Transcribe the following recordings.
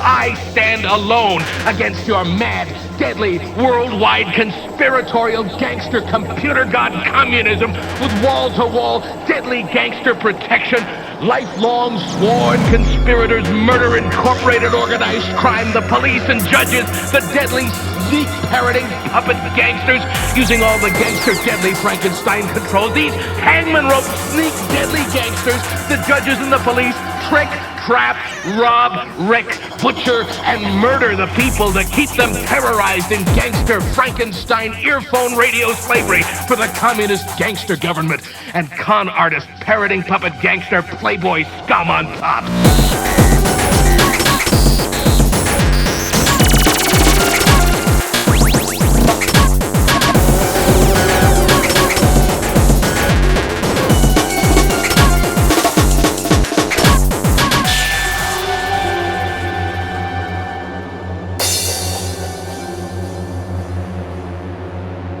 I stand alone against your mad, deadly, worldwide conspiratorial gangster computer god communism with wall-to-wall deadly gangster protection, lifelong sworn conspirators, murder, incorporated organized crime, the police and judges, the deadly sneak parroting puppet gangsters using all the gangster deadly Frankenstein controls. These hangman rope sneak deadly gangsters, the judges and the police trick, trap, rob, wreck, butcher, and murder the people to keep them terrorized in gangster Frankenstein earphone radio slavery for the communist gangster government and con artist parroting puppet gangster playboy scum on top.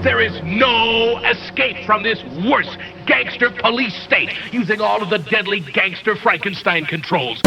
There is no escape from this worse gangster police state using all of the deadly gangster Frankenstein controls.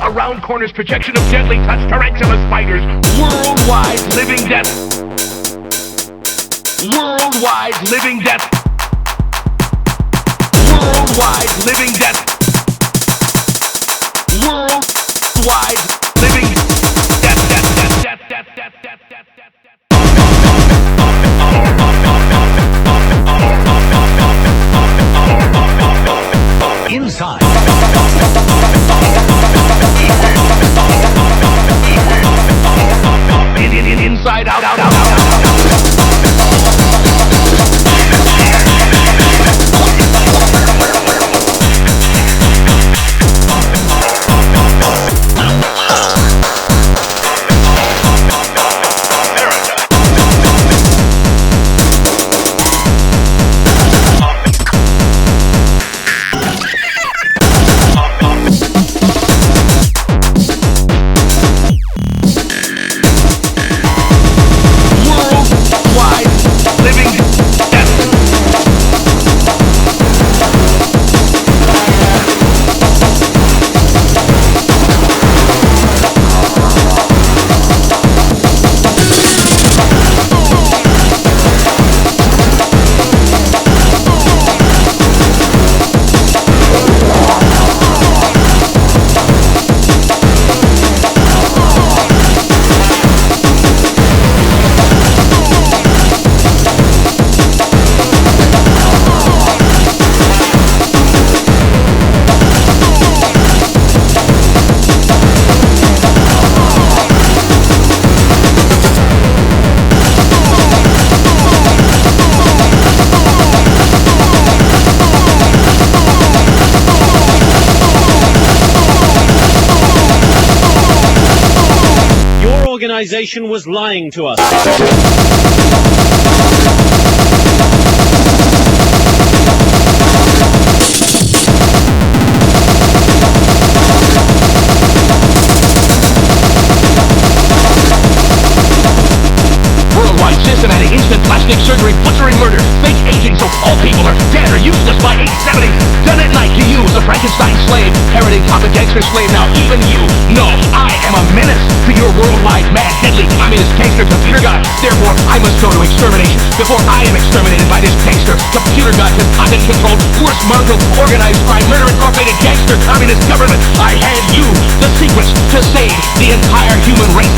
Around corners, projection of deadly touch tarantula spiders, worldwide living death, worldwide living death, worldwide living death, worldwide living death, death, death, death, death, death, death, death, death. Inside. Inside out, out, out, out, out. Organization was lying to us. Worldwide, systematic, instant plastic surgery, butchery, murder, fake aging, so all people are dead or useless by 870. Done at night to you, the Frankenstein slave, parroting puppet gangster slave. Now even you know I am a menace to your worldwide mad, deadly, communist gangster computer god. Therefore, I must go to extermination before I am exterminated by this gangster computer god content-controlled, force mongrel, organized crime, murder incorporated gangster communist government. I hand you the secrets to save the entire human race.